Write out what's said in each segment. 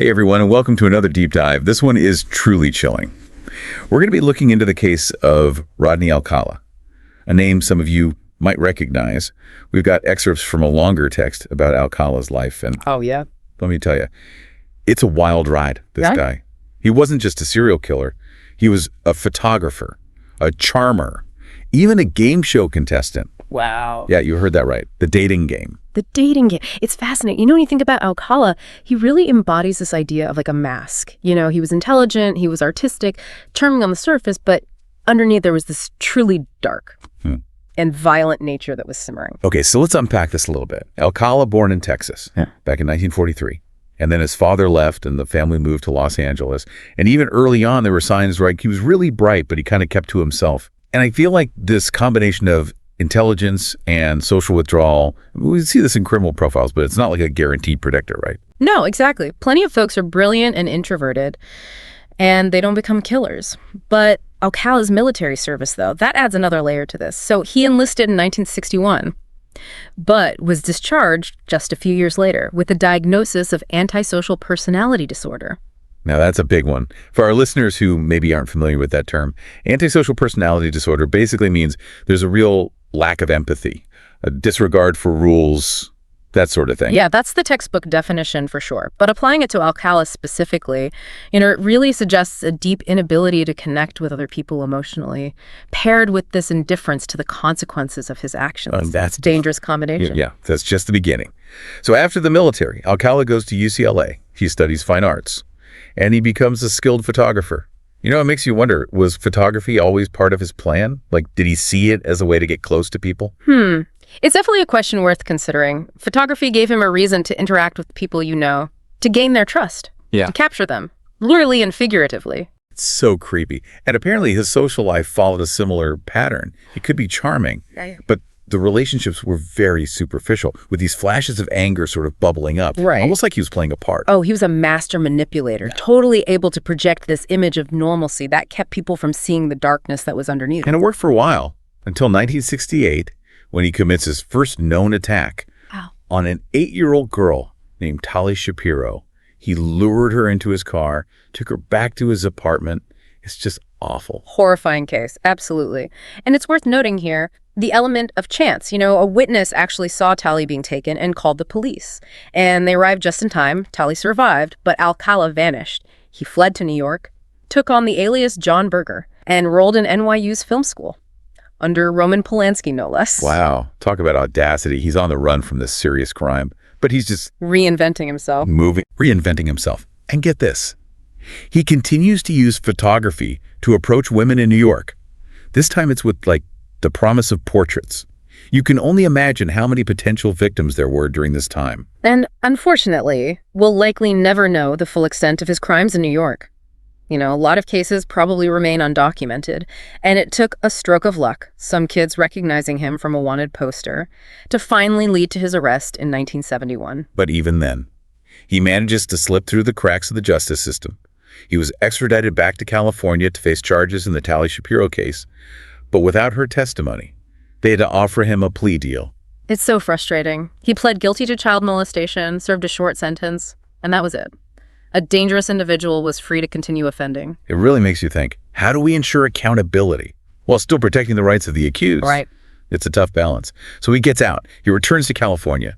Hey everyone, and welcome to another deep dive. This one is truly chilling. We're going to be looking into the case of Rodney Alcala, a name some of you might recognize. We've got excerpts from a longer text about Alcala's life, and oh yeah, let me tell you, it's a wild ride, this guy. He wasn't just a serial killer. He was a photographer, a charmer, even a game show contestant. Wow. Yeah, you heard that right. The dating game. The dating game. It's fascinating. You know, when you think about Alcala, he really embodies this idea of like a mask. You know, he was intelligent, he was artistic, charming on the surface, but underneath there was this truly dark and violent nature that was simmering. Okay, so let's unpack this a little bit. Alcala, born in Texas back in 1943. And then his father left and the family moved to Los Angeles. And even early on, there were signs like he was really bright, but he kind of kept to himself. And I feel like this combination of intelligence and social withdrawal, we see this in criminal profiles, but it's not like a guaranteed predictor, right? No, exactly. Plenty of folks are brilliant and introverted, and they don't become killers. But Alcala's military service, though, that adds another layer to this. So he enlisted in 1961, but was discharged just a few years later with a diagnosis of antisocial personality disorder. Now, that's a big one. For our listeners who maybe aren't familiar with that term, antisocial personality disorder basically means there's a real lack of empathy, a disregard for rules, that sort of thing. Yeah, that's the textbook definition for sure. But applying it to Alcala specifically, you know, it really suggests a deep inability to connect with other people emotionally, paired with this indifference to the consequences of his actions. That's a dangerous combination. Yeah, that's just the beginning. So after the military, Alcala goes to UCLA. He studies fine arts, and he becomes a skilled photographer. You know, it makes you wonder, was photography always part of his plan? Like, did he see it as a way to get close to people? It's definitely a question worth considering. Photography gave him a reason to interact with people you know, to gain their trust, to capture them, literally and figuratively. It's so creepy. And apparently his social life followed a similar pattern. It could be charming, but the relationships were very superficial, with these flashes of anger sort of bubbling up, almost like he was playing a part. Oh, he was a master manipulator, totally able to project this image of normalcy that kept people from seeing the darkness that was underneath. And it worked for a while, until 1968, when he commits his first known attack on an 8-year-old girl named Tali Shapiro. He lured her into his car, took her back to his apartment. It's just awful. Horrifying case, absolutely. And it's worth noting here the element of chance. You know, a witness actually saw Tali being taken and called the police. And they arrived just in time. Tali survived, but Alcala vanished. He fled to New York, took on the alias John Berger, and enrolled in NYU's film school, under Roman Polanski, no less. Wow. Talk about audacity. He's on the run from this serious crime, but he's just reinventing himself. Reinventing himself. And get this. He continues to use photography to approach women in New York. This time it's with, like, the promise of portraits. You can only imagine how many potential victims there were during this time. And unfortunately, we'll likely never know the full extent of his crimes in New York. You know, a lot of cases probably remain undocumented, and it took a stroke of luck, some kids recognizing him from a wanted poster, to finally lead to his arrest in 1971. But even then, he manages to slip through the cracks of the justice system. He was extradited back to California to face charges in the Tali Shapiro case, but without her testimony, they had to offer him a plea deal. It's so frustrating. He pled guilty to child molestation, served a short sentence, and that was it. A dangerous individual was free to continue offending. It really makes you think, how do we ensure accountability while still protecting the rights of the accused? Right. It's a tough balance. So he gets out. He returns to California.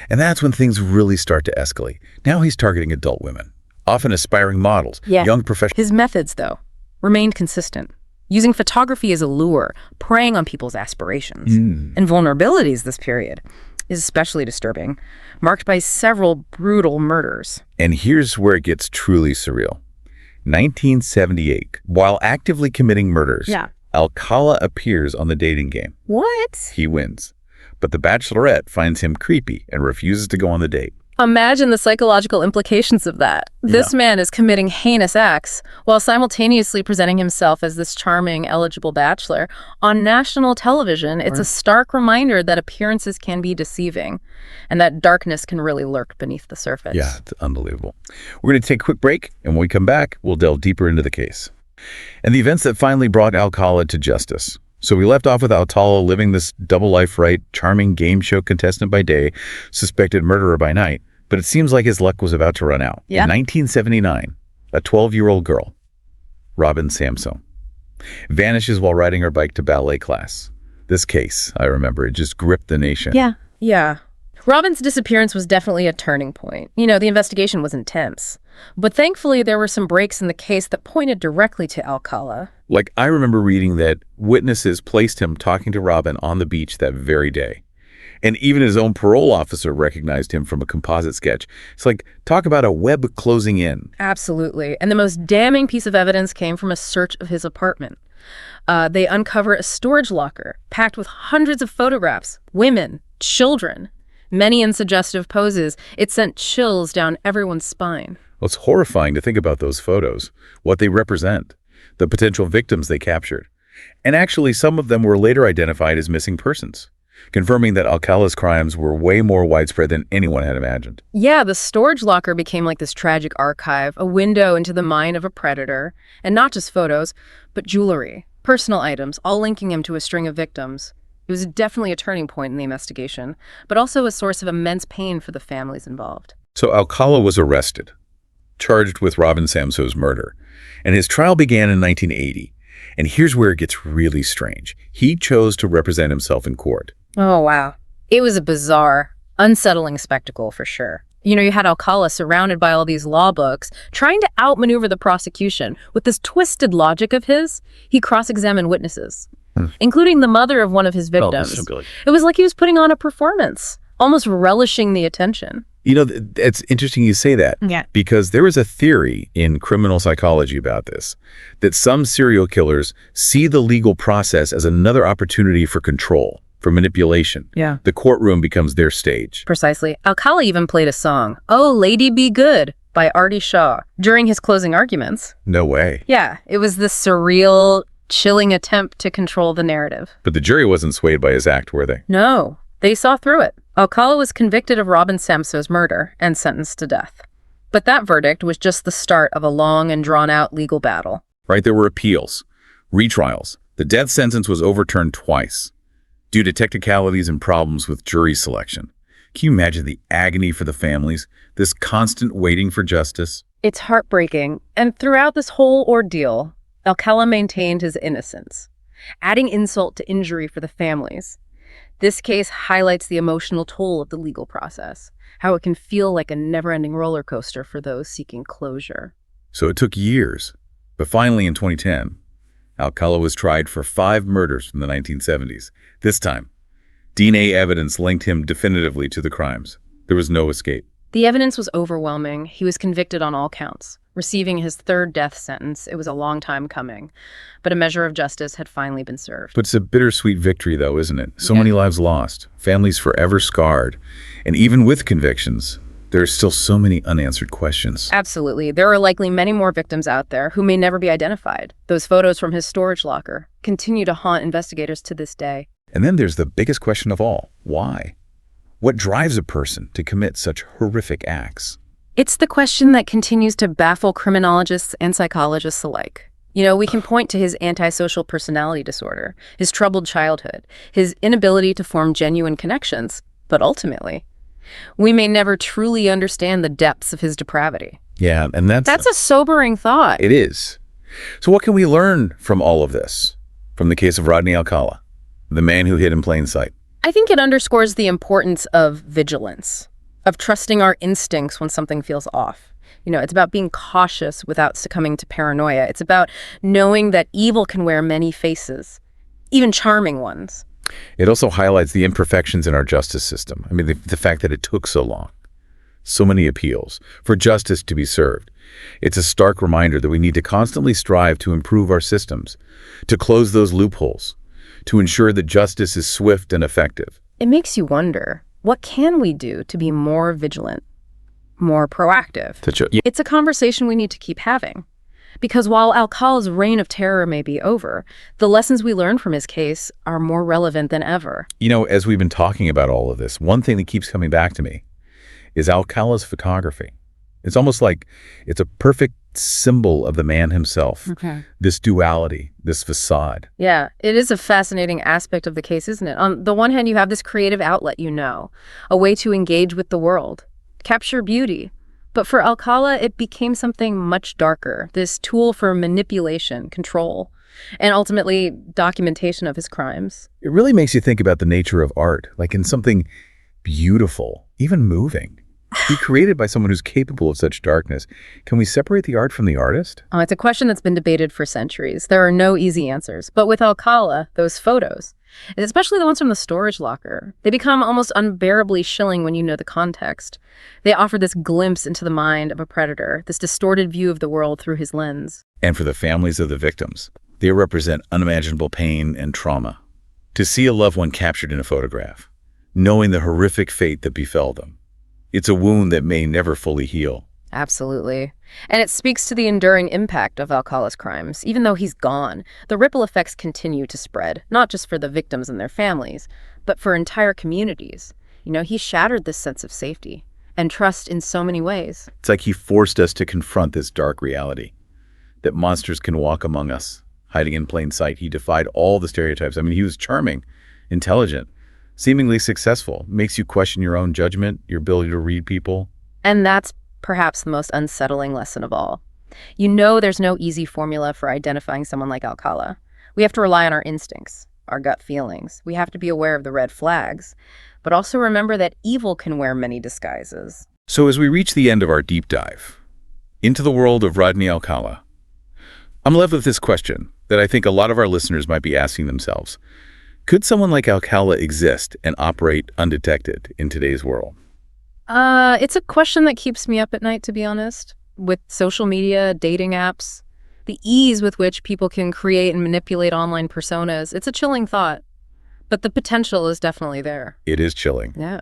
And that's when things really start to escalate. Now he's targeting adult women, often aspiring models, young professionals. His methods, though, remained consistent, using photography as a lure, preying on people's aspirations and vulnerabilities. This period is especially disturbing, marked by several brutal murders. And here's where it gets truly surreal. 1978, while actively committing murders, Alcala appears on the dating game. What? He wins. But the bachelorette finds him creepy and refuses to go on the date. Imagine the psychological implications of that. This man is committing heinous acts while simultaneously presenting himself as this charming, eligible bachelor on national television. It's a stark reminder that appearances can be deceiving and that darkness can really lurk beneath the surface. Yeah, it's unbelievable. We're going to take a quick break, and when we come back, we'll delve deeper into the case and the events that finally brought Alcala to justice. So we left off with Alcala living this double life, right? Charming game show contestant by day, suspected murderer by night. But it seems like his luck was about to run out. Yeah. In 1979, a 12-year-old girl, Robin Samso, vanishes while riding her bike to ballet class. This case, I remember, it just gripped the nation. Yeah. Robin's disappearance was definitely a turning point. The investigation was intense. But thankfully, there were some breaks in the case that pointed directly to Alcala. Like, I remember reading that witnesses placed him talking to Robin on the beach that very day. And even his own parole officer recognized him from a composite sketch. It's like, talk about a web closing in. Absolutely. And the most damning piece of evidence came from a search of his apartment. They uncover a storage locker packed with hundreds of photographs, women, children, many in suggestive poses. It sent chills down everyone's spine. Well, it's horrifying to think about those photos, what they represent, the potential victims they captured. And actually, some of them were later identified as missing persons, confirming that Alcala's crimes were way more widespread than anyone had imagined. Yeah, the storage locker became like this tragic archive, a window into the mind of a predator. And not just photos, but jewelry, personal items, all linking him to a string of victims. It was definitely a turning point in the investigation, but also a source of immense pain for the families involved. So Alcala was arrested, charged with Robin Samso's murder, and his trial began in 1980. And here's where it gets really strange. He chose to represent himself in court. Oh, wow. It was a bizarre, unsettling spectacle for sure. You had Alcala surrounded by all these law books, trying to outmaneuver the prosecution. With this twisted logic of his, he cross-examined witnesses, including the mother of one of his victims. It was like he was putting on a performance, almost relishing the attention. It's interesting you say that. Yeah. Because there is a theory in criminal psychology about this, that some serial killers see the legal process as another opportunity for control, for manipulation. Yeah. The courtroom becomes their stage. Precisely. Alcala even played a song, "Oh, Lady Be Good," by Artie Shaw, during his closing arguments. No way. Yeah, it was this surreal, chilling attempt to control the narrative. But the jury wasn't swayed by his act, were they? No, they saw through it. Alcala was convicted of Robin Samso's murder and sentenced to death. But that verdict was just the start of a long and drawn-out legal battle. Right, there were appeals, retrials. The death sentence was overturned twice due to technicalities and problems with jury selection. Can you imagine the agony for the families, this constant waiting for justice? It's heartbreaking, and throughout this whole ordeal, Alcala maintained his innocence, adding insult to injury for the families. This case highlights the emotional toll of the legal process, how it can feel like a never-ending roller coaster for those seeking closure. So it took years, but finally in 2010, Alcala was tried for 5 murders from the 1970s. This time, DNA evidence linked him definitively to the crimes. There was no escape. The evidence was overwhelming. He was convicted on all counts, receiving his 3rd death sentence. It was a long time coming, but a measure of justice had finally been served. But it's a bittersweet victory, though, isn't it? So many lives lost, families forever scarred, and even with convictions, there are still so many unanswered questions. Absolutely. There are likely many more victims out there who may never be identified. Those photos from his storage locker continue to haunt investigators to this day. And then there's the biggest question of all. Why? What drives a person to commit such horrific acts? It's the question that continues to baffle criminologists and psychologists alike. We can point to his antisocial personality disorder, his troubled childhood, his inability to form genuine connections, but ultimately, we may never truly understand the depths of his depravity. Yeah, and that's a sobering thought. It is. So what can we learn from all of this? From the case of Rodney Alcala, the man who hid in plain sight? I think it underscores the importance of vigilance, of trusting our instincts when something feels off. It's about being cautious without succumbing to paranoia. It's about knowing that evil can wear many faces, even charming ones. It also highlights the imperfections in our justice system. I mean, the fact that it took so long, so many appeals, for justice to be served. It's a stark reminder that we need to constantly strive to improve our systems, to close those loopholes, to ensure that justice is swift and effective. It makes you wonder, what can we do to be more vigilant, more proactive? It's a conversation we need to keep having. Because while Alcala's reign of terror may be over, the lessons we learned from his case are more relevant than ever. As we've been talking about all of this, one thing that keeps coming back to me is Alcala's photography. It's almost like it's a perfect symbol of the man himself. Okay. This duality, this facade. Yeah, it is a fascinating aspect of the case, isn't it? On the one hand, you have this creative outlet, a way to engage with the world. capture beauty. But for Alcala, it became something much darker, this tool for manipulation, control, and ultimately documentation of his crimes. It really makes you think about the nature of art, like in something beautiful, even moving. Be created by someone who's capable of such darkness. Can we separate the art from the artist? Oh, it's a question that's been debated for centuries. There are no easy answers. But with Alcala, those photos, and especially the ones from the storage locker, they become almost unbearably chilling when you know the context. They offer this glimpse into the mind of a predator, this distorted view of the world through his lens. And for the families of the victims, they represent unimaginable pain and trauma. To see a loved one captured in a photograph, knowing the horrific fate that befell them, it's a wound that may never fully heal. Absolutely. And it speaks to the enduring impact of Alcala's crimes. Even though he's gone, the ripple effects continue to spread, not just for the victims and their families, but for entire communities. He shattered this sense of safety and trust in so many ways. It's like he forced us to confront this dark reality, that monsters can walk among us, hiding in plain sight. He defied all the stereotypes. I mean, he was charming, intelligent, seemingly successful. Makes you question your own judgment, your ability to read people. And that's perhaps the most unsettling lesson of all. There's no easy formula for identifying someone like Alcala. We have to rely on our instincts, our gut feelings. We have to be aware of the red flags, but also remember that evil can wear many disguises. So as we reach the end of our deep dive into the world of Rodney Alcala, I'm left with this question that I think a lot of our listeners might be asking themselves. Could someone like Alcala exist and operate undetected in today's world? It's a question that keeps me up at night, to be honest. With social media, dating apps, the ease with which people can create and manipulate online personas, it's a chilling thought. But the potential is definitely there. It is chilling. Yeah.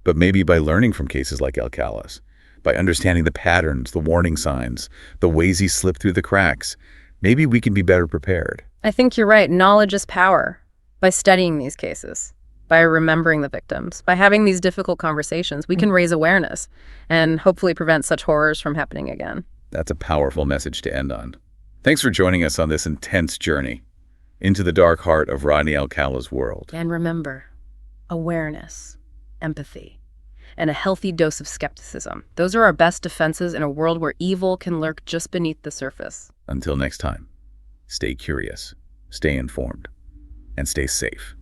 But maybe by learning from cases like Alcala's, by understanding the patterns, the warning signs, the ways he slipped through the cracks, maybe we can be better prepared. I think you're right. Knowledge is power. By studying these cases, by remembering the victims, by having these difficult conversations, we can raise awareness and hopefully prevent such horrors from happening again. That's a powerful message to end on. Thanks for joining us on this intense journey into the dark heart of Rodney Alcala's world. And remember, awareness, empathy, and a healthy dose of skepticism. Those are our best defenses in a world where evil can lurk just beneath the surface. Until next time, stay curious, stay informed, and stay safe.